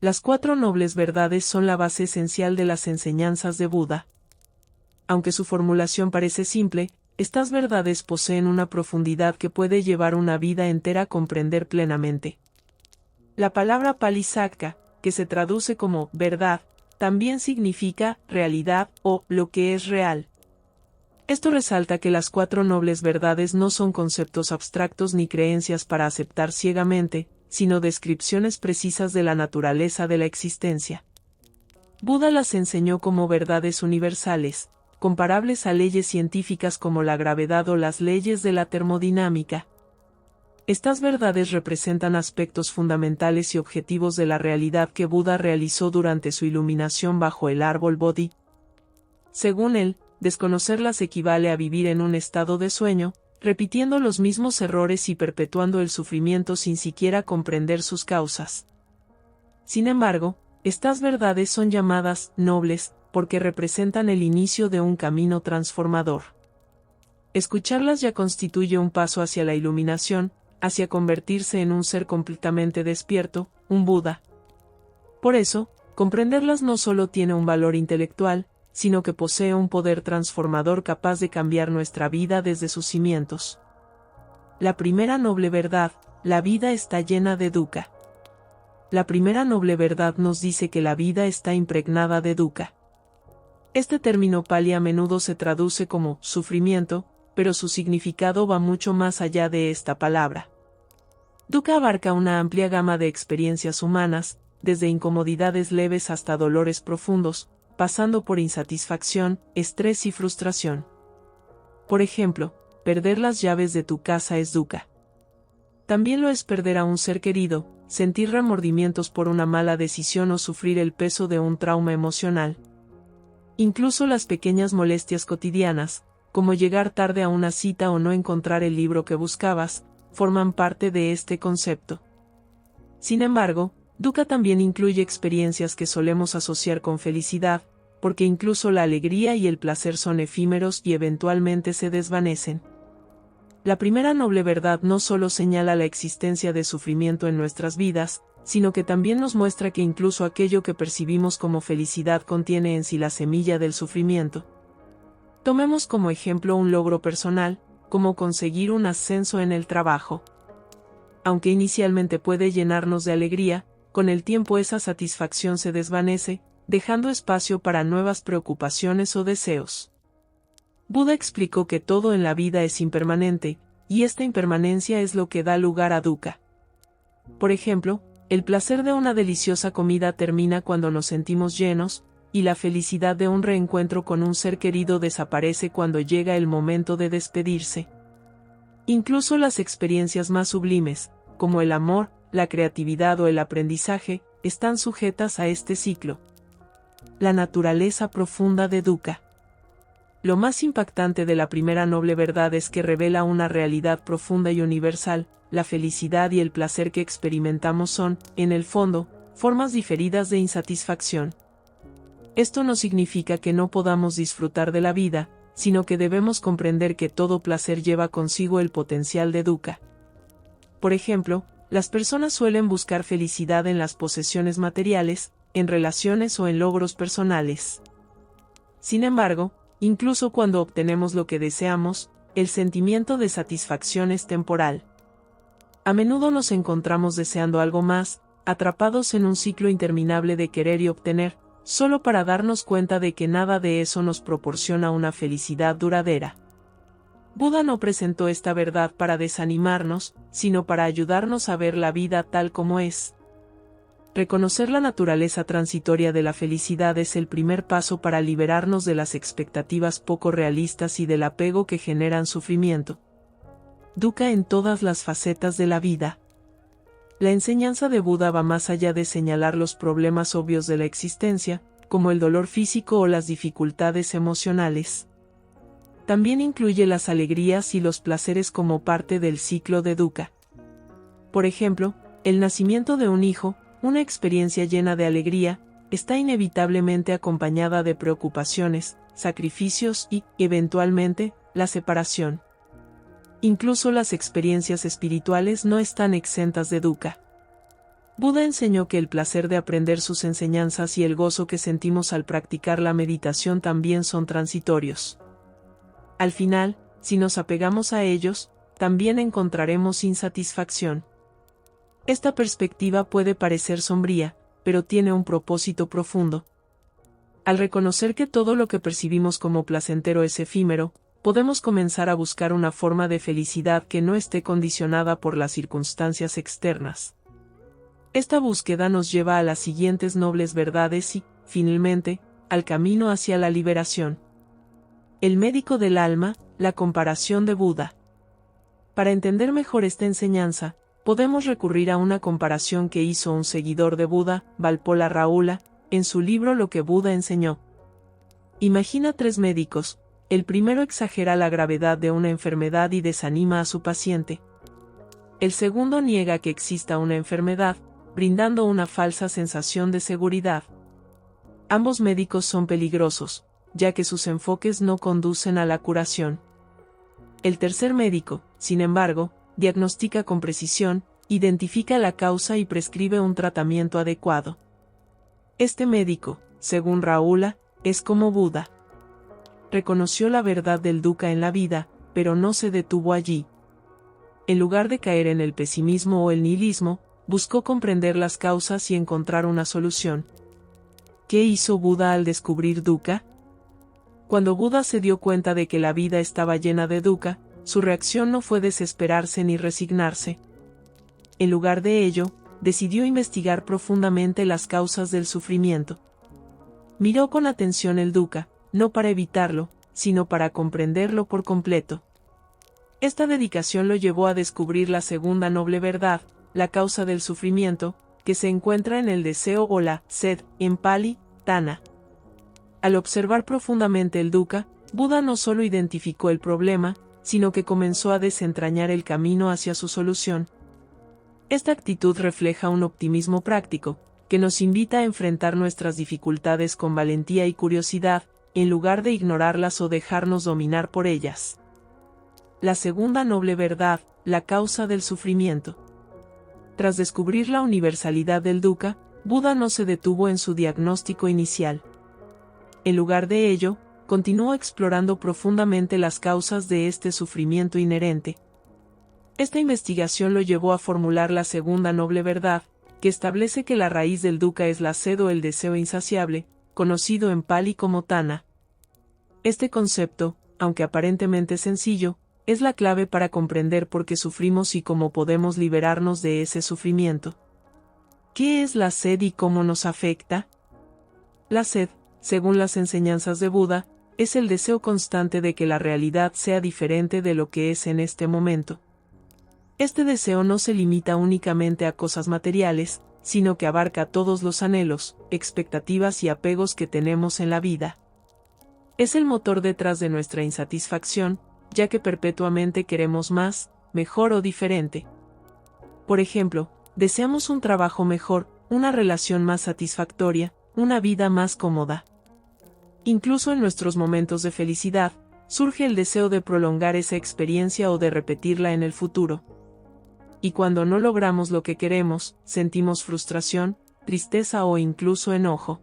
Las 4 nobles verdades son la base esencial de las enseñanzas de Buda. Aunque su formulación parece simple, estas verdades poseen una profundidad que puede llevar una vida entera a comprender plenamente. La palabra Pali Sakka, que se traduce como verdad, también significa realidad o lo que es real. Esto resalta que las 4 nobles verdades no son conceptos abstractos ni creencias para aceptar ciegamente, sino descripciones precisas de la naturaleza de la existencia. Buda las enseñó como verdades universales, comparables a leyes científicas como la gravedad o las leyes de la termodinámica. Estas verdades representan aspectos fundamentales y objetivos de la realidad que Buda realizó durante su iluminación bajo el árbol Bodhi. Según él, desconocerlas equivale a vivir en un estado de sueño, repitiendo los mismos errores y perpetuando el sufrimiento sin siquiera comprender sus causas. Sin embargo, estas verdades son llamadas nobles, porque representan el inicio de un camino transformador. Escucharlas ya constituye un paso hacia la iluminación, hacia convertirse en un ser completamente despierto, un Buda. Por eso, comprenderlas no solo tiene un valor intelectual, sino que posee un poder transformador capaz de cambiar nuestra vida desde sus cimientos. La primera noble verdad, la vida está llena de dukkha. La primera noble verdad nos dice que la vida está impregnada de dukkha. Este término pali a menudo se traduce como sufrimiento, pero su significado va mucho más allá de esta palabra. Dukkha abarca una amplia gama de experiencias humanas, desde incomodidades leves hasta dolores profundos, pasando por insatisfacción, estrés y frustración. Por ejemplo, perder las llaves de tu casa es dukkha. También lo es perder a un ser querido, sentir remordimientos por una mala decisión o sufrir el peso de un trauma emocional. Incluso las pequeñas molestias cotidianas, como llegar tarde a una cita o no encontrar el libro que buscabas, forman parte de este concepto. Sin embargo, dukkha también incluye experiencias que solemos asociar con felicidad, porque incluso la alegría y el placer son efímeros y eventualmente se desvanecen. La primera noble verdad no solo señala la existencia de sufrimiento en nuestras vidas, sino que también nos muestra que incluso aquello que percibimos como felicidad contiene en sí la semilla del sufrimiento. Tomemos como ejemplo un logro personal, como conseguir un ascenso en el trabajo. Aunque inicialmente puede llenarnos de alegría, con el tiempo esa satisfacción se desvanece, dejando espacio para nuevas preocupaciones o deseos. Buda explicó que todo en la vida es impermanente, y esta impermanencia es lo que da lugar a dukkha. Por ejemplo, el placer de una deliciosa comida termina cuando nos sentimos llenos, y la felicidad de un reencuentro con un ser querido desaparece cuando llega el momento de despedirse. Incluso las experiencias más sublimes, como el amor, la creatividad o el aprendizaje, están sujetas a este ciclo. La naturaleza profunda de dukkha. Lo más impactante de la primera noble verdad es que revela una realidad profunda y universal. La felicidad y el placer que experimentamos son, en el fondo, formas diferidas de insatisfacción. Esto no significa que no podamos disfrutar de la vida, sino que debemos comprender que todo placer lleva consigo el potencial de dukkha. Por ejemplo, las personas suelen buscar felicidad en las posesiones materiales, en relaciones o en logros personales. Sin embargo, incluso cuando obtenemos lo que deseamos, el sentimiento de satisfacción es temporal. A menudo nos encontramos deseando algo más, atrapados en un ciclo interminable de querer y obtener, solo para darnos cuenta de que nada de eso nos proporciona una felicidad duradera. Buda no presentó esta verdad para desanimarnos, sino para ayudarnos a ver la vida tal como es. Reconocer la naturaleza transitoria de la felicidad es el primer paso para liberarnos de las expectativas poco realistas y del apego que generan sufrimiento. Dukkha en todas las facetas de la vida. La enseñanza de Buda va más allá de señalar los problemas obvios de la existencia, como el dolor físico o las dificultades emocionales. También incluye las alegrías y los placeres como parte del ciclo de dukkha. Por ejemplo, el nacimiento de un hijo, una experiencia llena de alegría, está inevitablemente acompañada de preocupaciones, sacrificios y, eventualmente, la separación. Incluso las experiencias espirituales no están exentas de dukkha. Buda enseñó que el placer de aprender sus enseñanzas y el gozo que sentimos al practicar la meditación también son transitorios. Al final, si nos apegamos a ellos, también encontraremos insatisfacción. Esta perspectiva puede parecer sombría, pero tiene un propósito profundo. Al reconocer que todo lo que percibimos como placentero es efímero, podemos comenzar a buscar una forma de felicidad que no esté condicionada por las circunstancias externas. Esta búsqueda nos lleva a las siguientes nobles verdades y, finalmente, al camino hacia la liberación. El médico del alma, la comparación de Buda. Para entender mejor esta enseñanza, podemos recurrir a una comparación que hizo un seguidor de Buda, Valpola Rahula, en su libro Lo que Buda enseñó. Imagina 3 médicos. El primero exagera la gravedad de una enfermedad y desanima a su paciente. El segundo niega que exista una enfermedad, brindando una falsa sensación de seguridad. Ambos médicos son peligrosos, ya que sus enfoques no conducen a la curación. El tercer médico, sin embargo, diagnostica con precisión, identifica la causa y prescribe un tratamiento adecuado. Este médico, según Rahula, es como Buda. Reconoció la verdad del dukkha en la vida, pero no se detuvo allí. En lugar de caer en el pesimismo o el nihilismo, buscó comprender las causas y encontrar una solución. ¿Qué hizo Buda al descubrir dukkha? Cuando Buda se dio cuenta de que la vida estaba llena de dukkha, su reacción no fue desesperarse ni resignarse. En lugar de ello, decidió investigar profundamente las causas del sufrimiento. Miró con atención el dukkha, no para evitarlo, sino para comprenderlo por completo. Esta dedicación lo llevó a descubrir la segunda noble verdad, la causa del sufrimiento, que se encuentra en el deseo o la sed, en Pali, Tana. Al observar profundamente el dukkha, Buda no solo identificó el problema, sino que comenzó a desentrañar el camino hacia su solución. Esta actitud refleja un optimismo práctico, que nos invita a enfrentar nuestras dificultades con valentía y curiosidad, en lugar de ignorarlas o dejarnos dominar por ellas. La segunda noble verdad, la causa del sufrimiento. Tras descubrir la universalidad del dukkha, Buda no se detuvo en su diagnóstico inicial. En lugar de ello, continuó explorando profundamente las causas de este sufrimiento inherente. Esta investigación lo llevó a formular la segunda noble verdad, que establece que la raíz del dukkha es la sed o el deseo insaciable, conocido en Pali como Tana. Este concepto, aunque aparentemente sencillo, es la clave para comprender por qué sufrimos y cómo podemos liberarnos de ese sufrimiento. ¿Qué es la sed y cómo nos afecta? La sed, según las enseñanzas de Buda, es el deseo constante de que la realidad sea diferente de lo que es en este momento. Este deseo no se limita únicamente a cosas materiales, sino que abarca todos los anhelos, expectativas y apegos que tenemos en la vida. Es el motor detrás de nuestra insatisfacción, ya que perpetuamente queremos más, mejor o diferente. Por ejemplo, deseamos un trabajo mejor, una relación más satisfactoria, una vida más cómoda. Incluso en nuestros momentos de felicidad, surge el deseo de prolongar esa experiencia o de repetirla en el futuro. Y cuando no logramos lo que queremos, sentimos frustración, tristeza o incluso enojo.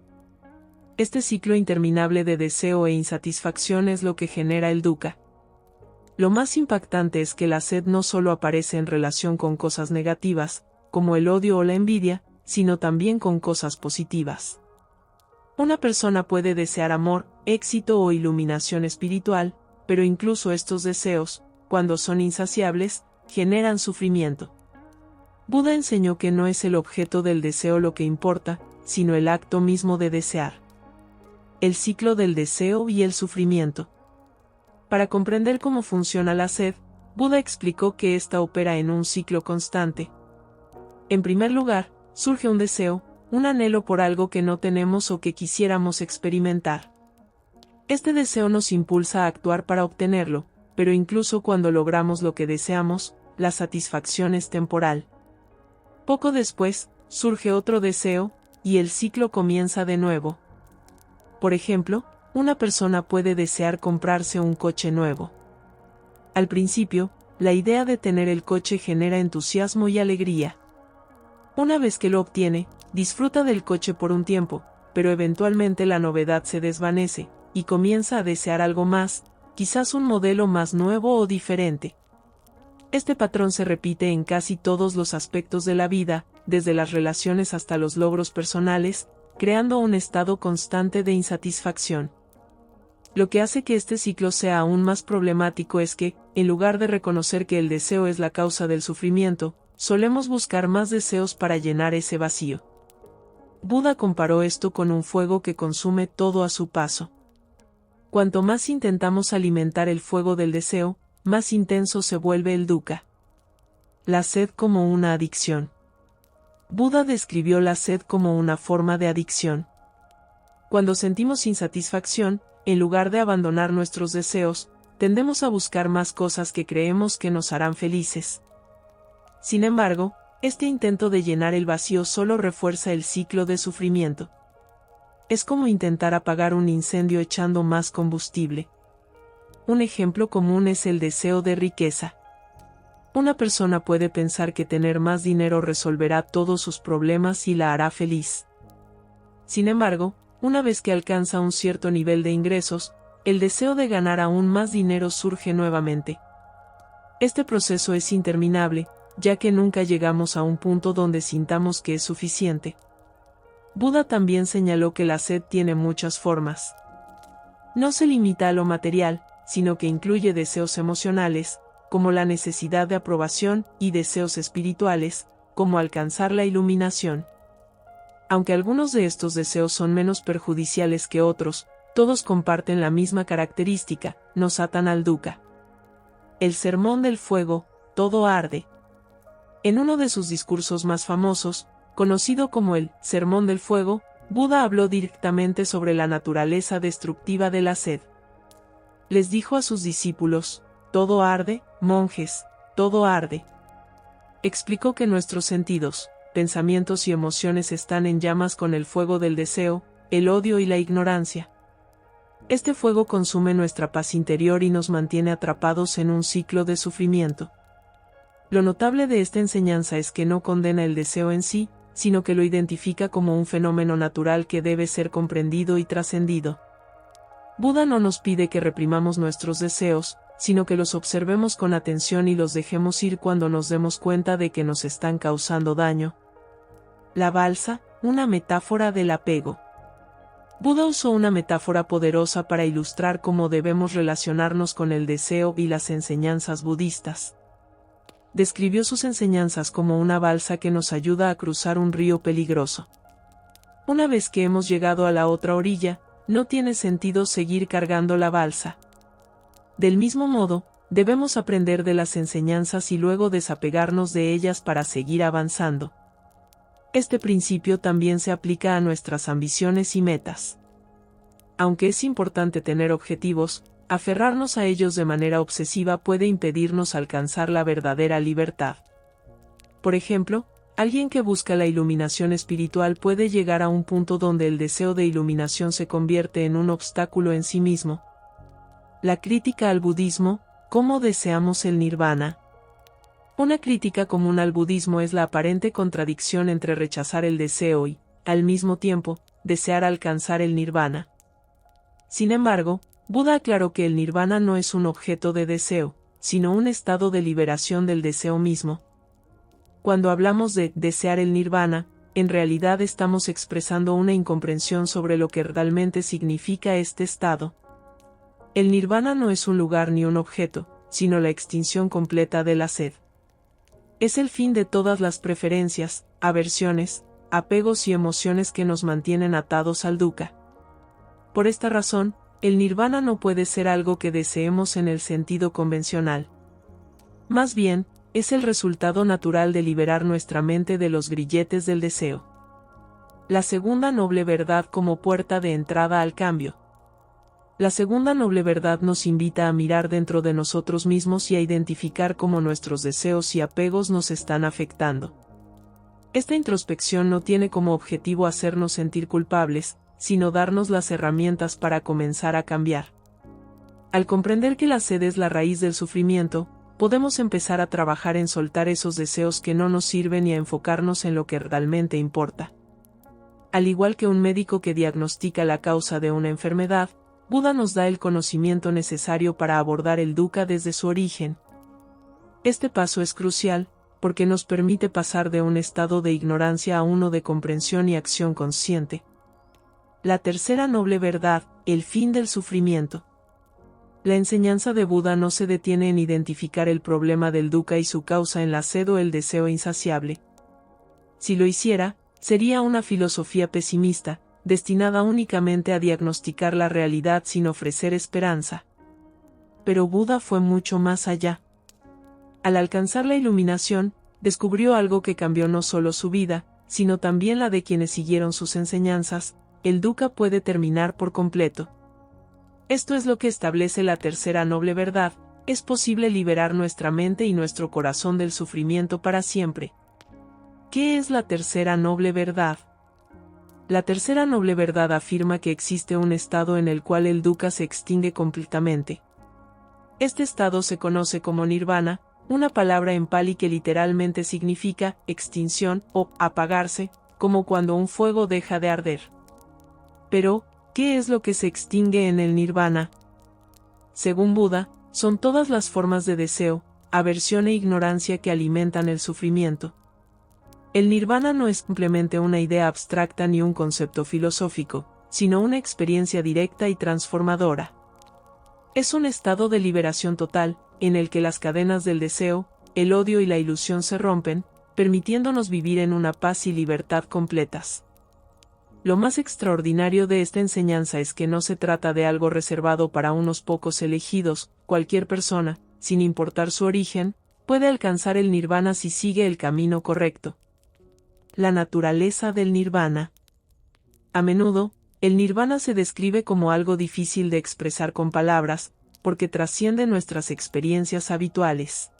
Este ciclo interminable de deseo e insatisfacción es lo que genera el dukkha. Lo más impactante es que la sed no solo aparece en relación con cosas negativas, como el odio o la envidia, sino también con cosas positivas. Una persona puede desear amor, éxito o iluminación espiritual, pero incluso estos deseos, cuando son insaciables, generan sufrimiento. Buda enseñó que no es el objeto del deseo lo que importa, sino el acto mismo de desear. El ciclo del deseo y el sufrimiento. Para comprender cómo funciona la sed, Buda explicó que ésta opera en un ciclo constante. En primer lugar, surge un deseo, un anhelo por algo que no tenemos o que quisiéramos experimentar. Este deseo nos impulsa a actuar para obtenerlo, pero incluso cuando logramos lo que deseamos, la satisfacción es temporal. Poco después, surge otro deseo, y el ciclo comienza de nuevo. Por ejemplo, una persona puede desear comprarse un coche nuevo. Al principio, la idea de tener el coche genera entusiasmo y alegría. Una vez que lo obtiene, disfruta del coche por un tiempo, pero eventualmente la novedad se desvanece, y comienza a desear algo más, quizás un modelo más nuevo o diferente. Este patrón se repite en casi todos los aspectos de la vida, desde las relaciones hasta los logros personales, creando un estado constante de insatisfacción. Lo que hace que este ciclo sea aún más problemático es que, en lugar de reconocer que el deseo es la causa del sufrimiento, solemos buscar más deseos para llenar ese vacío. Buda comparó esto con un fuego que consume todo a su paso. Cuanto más intentamos alimentar el fuego del deseo, más intenso se vuelve el dukkha. La sed como una adicción. Buda describió la sed como una forma de adicción. Cuando sentimos insatisfacción, en lugar de abandonar nuestros deseos, tendemos a buscar más cosas que creemos que nos harán felices. Sin embargo, este intento de llenar el vacío solo refuerza el ciclo de sufrimiento. Es como intentar apagar un incendio echando más combustible. Un ejemplo común es el deseo de riqueza. Una persona puede pensar que tener más dinero resolverá todos sus problemas y la hará feliz. Sin embargo, una vez que alcanza un cierto nivel de ingresos, el deseo de ganar aún más dinero surge nuevamente. Este proceso es interminable, ya que nunca llegamos a un punto donde sintamos que es suficiente. Buda también señaló que la sed tiene muchas formas. No se limita a lo material, sino que incluye deseos emocionales, como la necesidad de aprobación, y deseos espirituales, como alcanzar la iluminación. Aunque algunos de estos deseos son menos perjudiciales que otros, todos comparten la misma característica, nos atan al dukkha. El sermón del fuego, todo arde. En uno de sus discursos más famosos, conocido como el Sermón del Fuego, Buda habló directamente sobre la naturaleza destructiva de la sed. Les dijo a sus discípulos: todo arde, monjes, todo arde. Explicó que nuestros sentidos, pensamientos y emociones están en llamas con el fuego del deseo, el odio y la ignorancia. Este fuego consume nuestra paz interior y nos mantiene atrapados en un ciclo de sufrimiento. Lo notable de esta enseñanza es que no condena el deseo en sí, sino que lo identifica como un fenómeno natural que debe ser comprendido y trascendido. Buda no nos pide que reprimamos nuestros deseos, sino que los observemos con atención y los dejemos ir cuando nos demos cuenta de que nos están causando daño. La balsa, una metáfora del apego. Buda usó una metáfora poderosa para ilustrar cómo debemos relacionarnos con el deseo y las enseñanzas budistas. Describió sus enseñanzas como una balsa que nos ayuda a cruzar un río peligroso. Una vez que hemos llegado a la otra orilla, no tiene sentido seguir cargando la balsa. Del mismo modo, debemos aprender de las enseñanzas y luego desapegarnos de ellas para seguir avanzando. Este principio también se aplica a nuestras ambiciones y metas. Aunque es importante tener objetivos, aferrarnos a ellos de manera obsesiva puede impedirnos alcanzar la verdadera libertad. Por ejemplo, alguien que busca la iluminación espiritual puede llegar a un punto donde el deseo de iluminación se convierte en un obstáculo en sí mismo. La crítica al budismo, ¿cómo deseamos el nirvana? Una crítica común al budismo es la aparente contradicción entre rechazar el deseo y, al mismo tiempo, desear alcanzar el nirvana. Sin embargo, Buda aclaró que el nirvana no es un objeto de deseo, sino un estado de liberación del deseo mismo. Cuando hablamos de desear el nirvana, en realidad estamos expresando una incomprensión sobre lo que realmente significa este estado. El nirvana no es un lugar ni un objeto, sino la extinción completa de la sed. Es el fin de todas las preferencias, aversiones, apegos y emociones que nos mantienen atados al dukkha. Por esta razón, el nirvana no puede ser algo que deseemos en el sentido convencional. Más bien, es el resultado natural de liberar nuestra mente de los grilletes del deseo. La segunda noble verdad como puerta de entrada al cambio. La segunda noble verdad nos invita a mirar dentro de nosotros mismos y a identificar cómo nuestros deseos y apegos nos están afectando. Esta introspección no tiene como objetivo hacernos sentir culpables, sino darnos las herramientas para comenzar a cambiar. Al comprender que la sed es la raíz del sufrimiento, podemos empezar a trabajar en soltar esos deseos que no nos sirven y a enfocarnos en lo que realmente importa. Al igual que un médico que diagnostica la causa de una enfermedad, Buda nos da el conocimiento necesario para abordar el dukkha desde su origen. Este paso es crucial, porque nos permite pasar de un estado de ignorancia a uno de comprensión y acción consciente. La tercera noble verdad, el fin del sufrimiento. La enseñanza de Buda no se detiene en identificar el problema del dukkha y su causa en la sed o el deseo insaciable. Si lo hiciera, sería una filosofía pesimista, destinada únicamente a diagnosticar la realidad sin ofrecer esperanza. Pero Buda fue mucho más allá. Al alcanzar la iluminación, descubrió algo que cambió no solo su vida, sino también la de quienes siguieron sus enseñanzas: el dukkha puede terminar por completo. Esto es lo que establece la tercera noble verdad: es posible liberar nuestra mente y nuestro corazón del sufrimiento para siempre. ¿Qué es la tercera noble verdad? La tercera noble verdad afirma que existe un estado en el cual el dukkha se extingue completamente. Este estado se conoce como nirvana, una palabra en pali que literalmente significa extinción o apagarse, como cuando un fuego deja de arder. Pero, ¿qué es lo que se extingue en el nirvana? Según Buda, son todas las formas de deseo, aversión e ignorancia que alimentan el sufrimiento. El nirvana no es simplemente una idea abstracta ni un concepto filosófico, sino una experiencia directa y transformadora. Es un estado de liberación total, en el que las cadenas del deseo, el odio y la ilusión se rompen, permitiéndonos vivir en una paz y libertad completas. Lo más extraordinario de esta enseñanza es que no se trata de algo reservado para unos pocos elegidos. Cualquier persona, sin importar su origen, puede alcanzar el nirvana si sigue el camino correcto. La naturaleza del nirvana. A menudo, el nirvana se describe como algo difícil de expresar con palabras, porque trasciende nuestras experiencias habituales.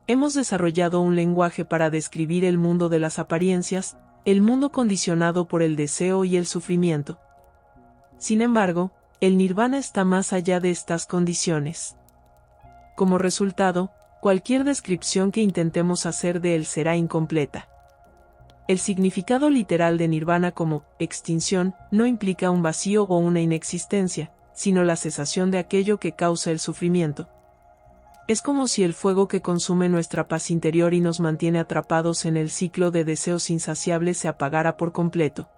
Hemos desarrollado un lenguaje para describir el mundo de las apariencias, el mundo condicionado por el deseo y el sufrimiento. Sin embargo, el nirvana está más allá de estas condiciones. Como resultado, cualquier descripción que intentemos hacer de él será incompleta. El significado literal de nirvana como extinción no implica un vacío o una inexistencia, sino la cesación de aquello que causa el sufrimiento. Es como si el fuego que consume nuestra paz interior y nos mantiene atrapados en el ciclo de deseos insaciables se apagara por completo.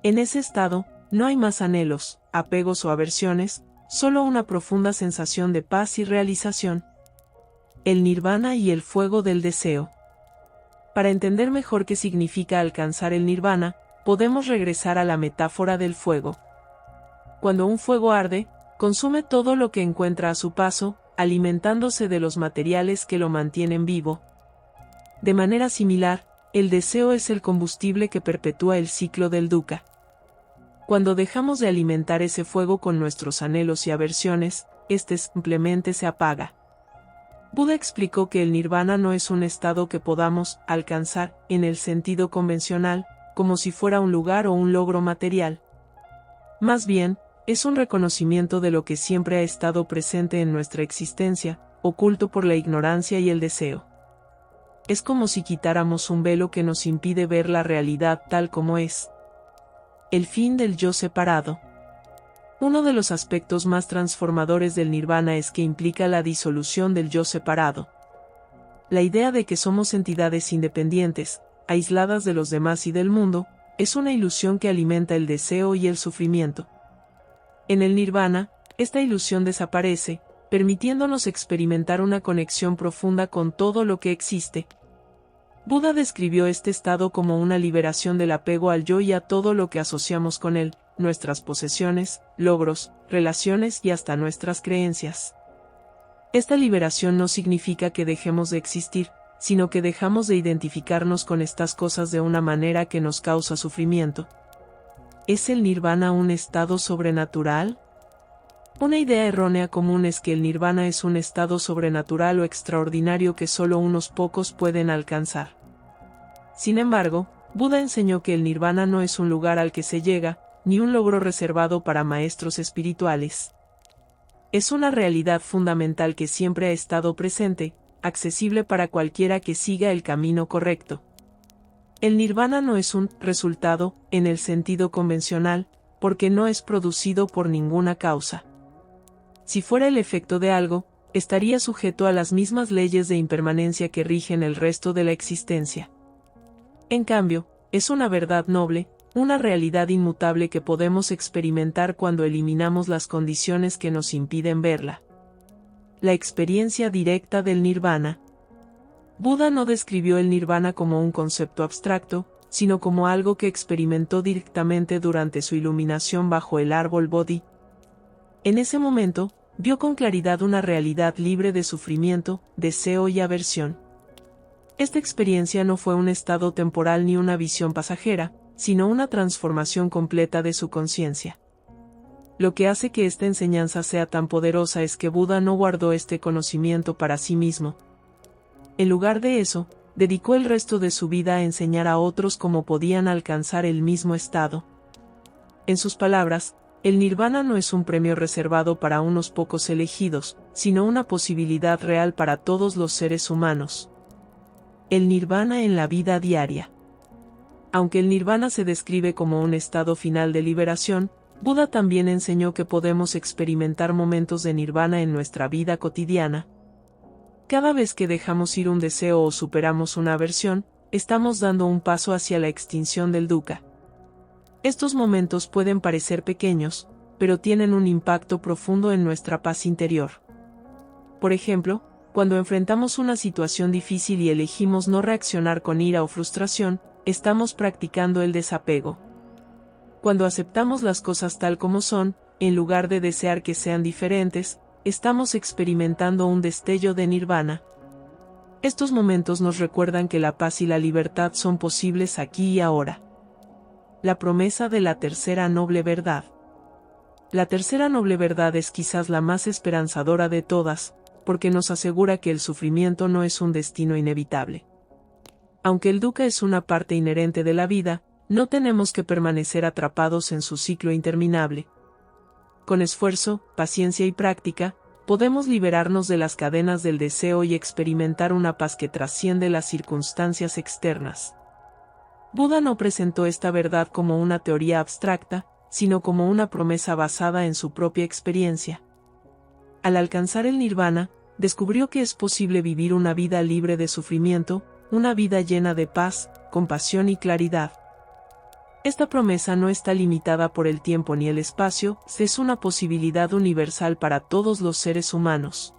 En ese estado, no hay más anhelos, apegos o aversiones, solo una profunda sensación de paz y realización. El nirvana y el fuego del deseo. Para entender mejor qué significa alcanzar el nirvana, podemos regresar a la metáfora del fuego. Cuando un fuego arde, consume todo lo que encuentra a su paso, alimentándose de los materiales que lo mantienen vivo. De manera similar, el deseo es el combustible que perpetúa el ciclo del dukkha. Cuando dejamos de alimentar ese fuego con nuestros anhelos y aversiones, este simplemente se apaga. Buda explicó que el nirvana no es un estado que podamos alcanzar, en el sentido convencional, como si fuera un lugar o un logro material. Más bien, es un reconocimiento de lo que siempre ha estado presente en nuestra existencia, oculto por la ignorancia y el deseo. Es como si quitáramos un velo que nos impide ver la realidad tal como es. El fin del yo separado. Uno de los aspectos más transformadores del nirvana es que implica la disolución del yo separado. La idea de que somos entidades independientes, aisladas de los demás y del mundo, es una ilusión que alimenta el deseo y el sufrimiento. En el nirvana, esta ilusión desaparece, permitiéndonos experimentar una conexión profunda con todo lo que existe. Buda describió este estado como una liberación del apego al yo y a todo lo que asociamos con él, nuestras posesiones, logros, relaciones y hasta nuestras creencias. Esta liberación no significa que dejemos de existir, sino que dejamos de identificarnos con estas cosas de una manera que nos causa sufrimiento. ¿Es el nirvana un estado sobrenatural? Una idea errónea común es que el nirvana es un estado sobrenatural o extraordinario que solo unos pocos pueden alcanzar. Sin embargo, Buda enseñó que el nirvana no es un lugar al que se llega, ni un logro reservado para maestros espirituales. Es una realidad fundamental que siempre ha estado presente, accesible para cualquiera que siga el camino correcto. El nirvana no es un resultado, en el sentido convencional, porque no es producido por ninguna causa. Si fuera el efecto de algo, estaría sujeto a las mismas leyes de impermanencia que rigen el resto de la existencia. En cambio, es una verdad noble, una realidad inmutable que podemos experimentar cuando eliminamos las condiciones que nos impiden verla. La experiencia directa del nirvana. Buda no describió el nirvana como un concepto abstracto, sino como algo que experimentó directamente durante su iluminación bajo el árbol Bodhi. En ese momento, vio con claridad una realidad libre de sufrimiento, deseo y aversión. Esta experiencia no fue un estado temporal ni una visión pasajera, sino una transformación completa de su conciencia. Lo que hace que esta enseñanza sea tan poderosa es que Buda no guardó este conocimiento para sí mismo. En lugar de eso, dedicó el resto de su vida a enseñar a otros cómo podían alcanzar el mismo estado. En sus palabras, el nirvana no es un premio reservado para unos pocos elegidos, sino una posibilidad real para todos los seres humanos. El nirvana en la vida diaria. Aunque el nirvana se describe como un estado final de liberación, Buda también enseñó que podemos experimentar momentos de nirvana en nuestra vida cotidiana. Cada vez que dejamos ir un deseo o superamos una aversión, estamos dando un paso hacia la extinción del dukkha. Estos momentos pueden parecer pequeños, pero tienen un impacto profundo en nuestra paz interior. Por ejemplo, cuando enfrentamos una situación difícil y elegimos no reaccionar con ira o frustración, estamos practicando el desapego. Cuando aceptamos las cosas tal como son, en lugar de desear que sean diferentes, estamos experimentando un destello de nirvana. Estos momentos nos recuerdan que la paz y la libertad son posibles aquí y ahora. La promesa de la tercera noble verdad. La tercera noble verdad es quizás la más esperanzadora de todas, porque nos asegura que el sufrimiento no es un destino inevitable. Aunque el dukkha es una parte inherente de la vida, no tenemos que permanecer atrapados en su ciclo interminable. Con esfuerzo, paciencia y práctica, podemos liberarnos de las cadenas del deseo y experimentar una paz que trasciende las circunstancias externas. Buda no presentó esta verdad como una teoría abstracta, sino como una promesa basada en su propia experiencia. Al alcanzar el nirvana, descubrió que es posible vivir una vida libre de sufrimiento, una vida llena de paz, compasión y claridad. Esta promesa no está limitada por el tiempo ni el espacio, es una posibilidad universal para todos los seres humanos.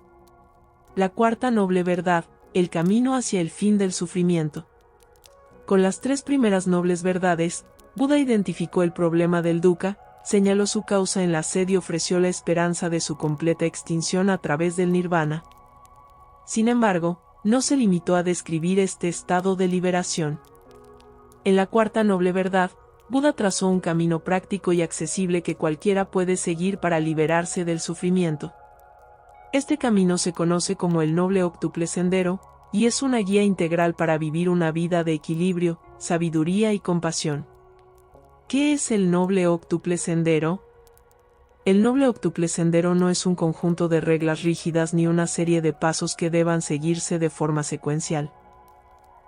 La cuarta noble verdad, el camino hacia el fin del sufrimiento. Con las tres primeras nobles verdades, Buda identificó el problema del dukkha, señaló su causa en la sed y ofreció la esperanza de su completa extinción a través del nirvana. Sin embargo, no se limitó a describir este estado de liberación. En la cuarta noble verdad, Buda trazó un camino práctico y accesible que cualquiera puede seguir para liberarse del sufrimiento. Este camino se conoce como el noble octuple sendero, y es una guía integral para vivir una vida de equilibrio, sabiduría y compasión. ¿Qué es el noble octuple sendero? El noble octuple sendero no es un conjunto de reglas rígidas ni una serie de pasos que deban seguirse de forma secuencial.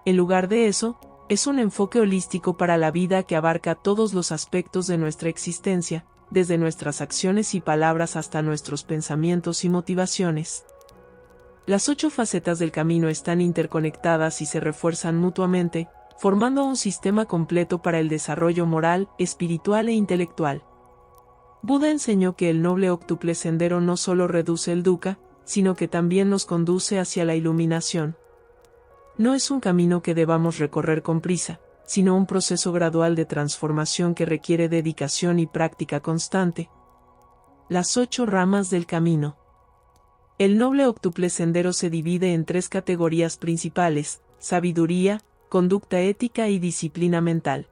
En lugar de eso, es un enfoque holístico para la vida que abarca todos los aspectos de nuestra existencia, desde nuestras acciones y palabras hasta nuestros pensamientos y motivaciones. Las 8 facetas del camino están interconectadas y se refuerzan mutuamente, formando un sistema completo para el desarrollo moral, espiritual e intelectual. Buda enseñó que el noble octuple sendero no solo reduce el dukkha, sino que también nos conduce hacia la iluminación. No es un camino que debamos recorrer con prisa, sino un proceso gradual de transformación que requiere dedicación y práctica constante. Las 8 ramas del camino. El noble octuple sendero se divide en 3 categorías principales: sabiduría, conducta ética y disciplina mental.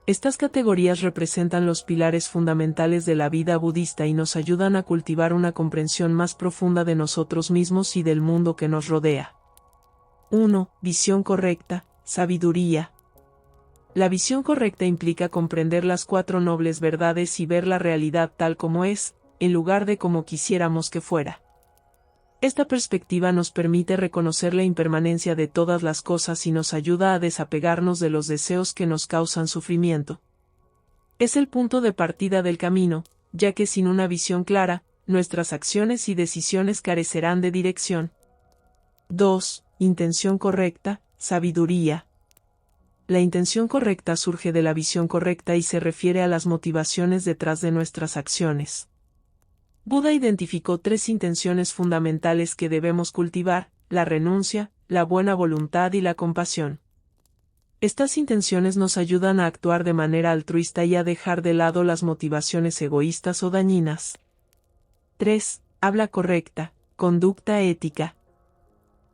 Estas categorías representan los pilares fundamentales de la vida budista y nos ayudan a cultivar una comprensión más profunda de nosotros mismos y del mundo que nos rodea. 1. Visión correcta, sabiduría. La visión correcta implica comprender las 4 nobles verdades y ver la realidad tal como es, en lugar de como quisiéramos que fuera. Esta perspectiva nos permite reconocer la impermanencia de todas las cosas y nos ayuda a desapegarnos de los deseos que nos causan sufrimiento. Es el punto de partida del camino, ya que sin una visión clara, nuestras acciones y decisiones carecerán de dirección. 2. Intención correcta, sabiduría. La intención correcta surge de la visión correcta y se refiere a las motivaciones detrás de nuestras acciones. Buda identificó 3 intenciones fundamentales que debemos cultivar: la renuncia, la buena voluntad y la compasión. Estas intenciones nos ayudan a actuar de manera altruista y a dejar de lado las motivaciones egoístas o dañinas. 3. Habla correcta, conducta ética.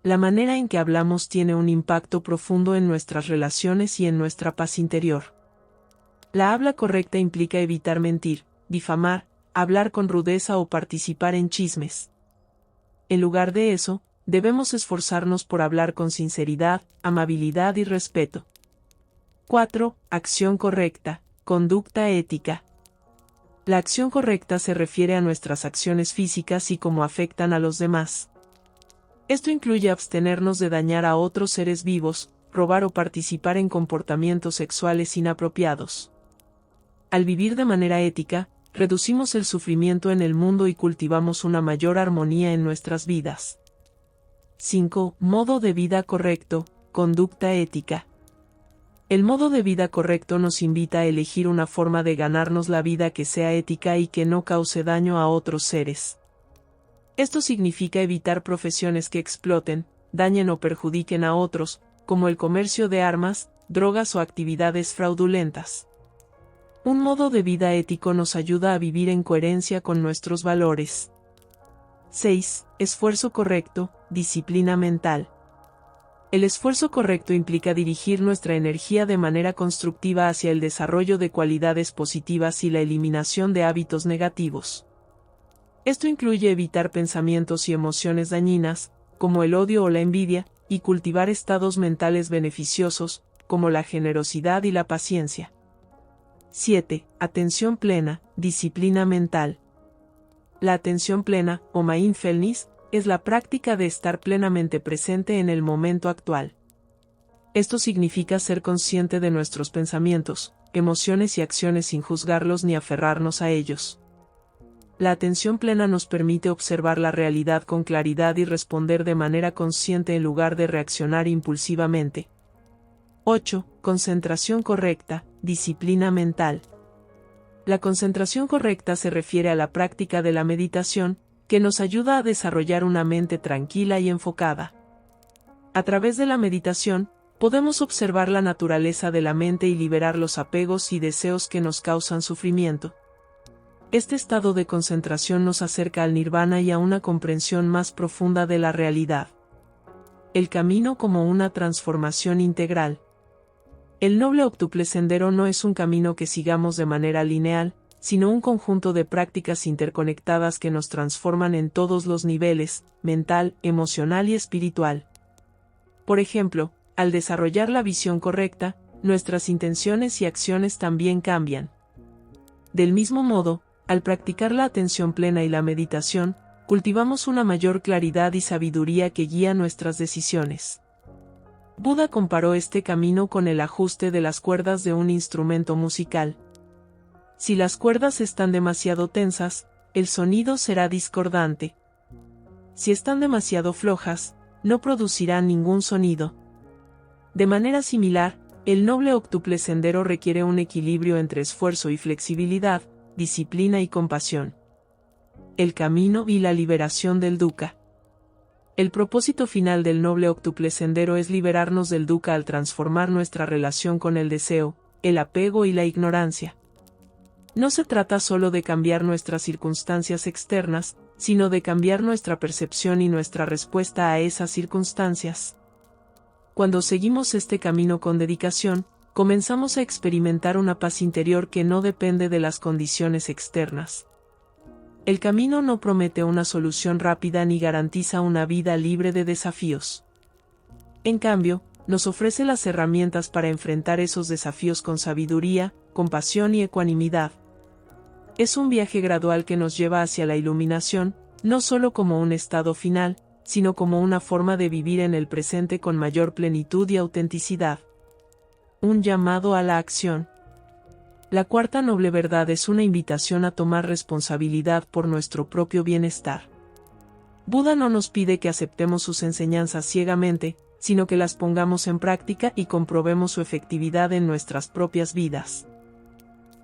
La manera en que hablamos tiene un impacto profundo en nuestras relaciones y en nuestra paz interior. La habla correcta implica evitar mentir, difamar, hablar con rudeza o participar en chismes. En lugar de eso, debemos esforzarnos por hablar con sinceridad, amabilidad y respeto. 4. Acción correcta, conducta ética. La acción correcta se refiere a nuestras acciones físicas y cómo afectan a los demás. Esto incluye abstenernos de dañar a otros seres vivos, robar o participar en comportamientos sexuales inapropiados. Al vivir de manera ética, reducimos el sufrimiento en el mundo y cultivamos una mayor armonía en nuestras vidas. 5. Modo de vida correcto, conducta ética. El modo de vida correcto nos invita a elegir una forma de ganarnos la vida que sea ética y que no cause daño a otros seres. Esto significa evitar profesiones que exploten, dañen o perjudiquen a otros, como el comercio de armas, drogas o actividades fraudulentas. Un modo de vida ético nos ayuda a vivir en coherencia con nuestros valores. 6. Esfuerzo correcto, disciplina mental. El esfuerzo correcto implica dirigir nuestra energía de manera constructiva hacia el desarrollo de cualidades positivas y la eliminación de hábitos negativos. Esto incluye evitar pensamientos y emociones dañinas, como el odio o la envidia, y cultivar estados mentales beneficiosos, como la generosidad y la paciencia. 7. Atención plena, disciplina mental. La atención plena, o mindfulness, es la práctica de estar plenamente presente en el momento actual. Esto significa ser consciente de nuestros pensamientos, emociones y acciones sin juzgarlos ni aferrarnos a ellos. La atención plena nos permite observar la realidad con claridad y responder de manera consciente en lugar de reaccionar impulsivamente. 8. Concentración correcta, disciplina mental. La concentración correcta se refiere a la práctica de la meditación, que nos ayuda a desarrollar una mente tranquila y enfocada. A través de la meditación, podemos observar la naturaleza de la mente y liberar los apegos y deseos que nos causan sufrimiento. Este estado de concentración nos acerca al nirvana y a una comprensión más profunda de la realidad. El camino como una transformación integral. El noble octuple sendero no es un camino que sigamos de manera lineal, sino un conjunto de prácticas interconectadas que nos transforman en todos los niveles, mental, emocional y espiritual. Por ejemplo, al desarrollar la visión correcta, nuestras intenciones y acciones también cambian. Del mismo modo, al practicar la atención plena y la meditación, cultivamos una mayor claridad y sabiduría que guía nuestras decisiones. Buda comparó este camino con el ajuste de las cuerdas de un instrumento musical. Si las cuerdas están demasiado tensas, el sonido será discordante. Si están demasiado flojas, no producirán ningún sonido. De manera similar, el noble octuple sendero requiere un equilibrio entre esfuerzo y flexibilidad, disciplina y compasión. El camino y la liberación del dukkha. El propósito final del noble octuple sendero es liberarnos del dukkha al transformar nuestra relación con el deseo, el apego y la ignorancia. No se trata solo de cambiar nuestras circunstancias externas, sino de cambiar nuestra percepción y nuestra respuesta a esas circunstancias. Cuando seguimos este camino con dedicación, comenzamos a experimentar una paz interior que no depende de las condiciones externas. El camino no promete una solución rápida ni garantiza una vida libre de desafíos. En cambio, nos ofrece las herramientas para enfrentar esos desafíos con sabiduría, compasión y ecuanimidad. Es un viaje gradual que nos lleva hacia la iluminación, no solo como un estado final, sino como una forma de vivir en el presente con mayor plenitud y autenticidad. Un llamado a la acción. La cuarta noble verdad es una invitación a tomar responsabilidad por nuestro propio bienestar. Buda no nos pide que aceptemos sus enseñanzas ciegamente, sino que las pongamos en práctica y comprobemos su efectividad en nuestras propias vidas.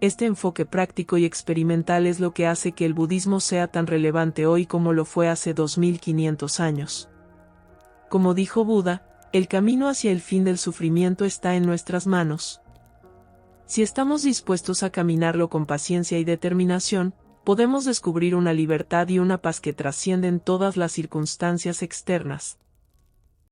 Este enfoque práctico y experimental es lo que hace que el budismo sea tan relevante hoy como lo fue hace 2500 años. Como dijo Buda, el camino hacia el fin del sufrimiento está en nuestras manos. Si estamos dispuestos a caminarlo con paciencia y determinación, podemos descubrir una libertad y una paz que trascienden todas las circunstancias externas.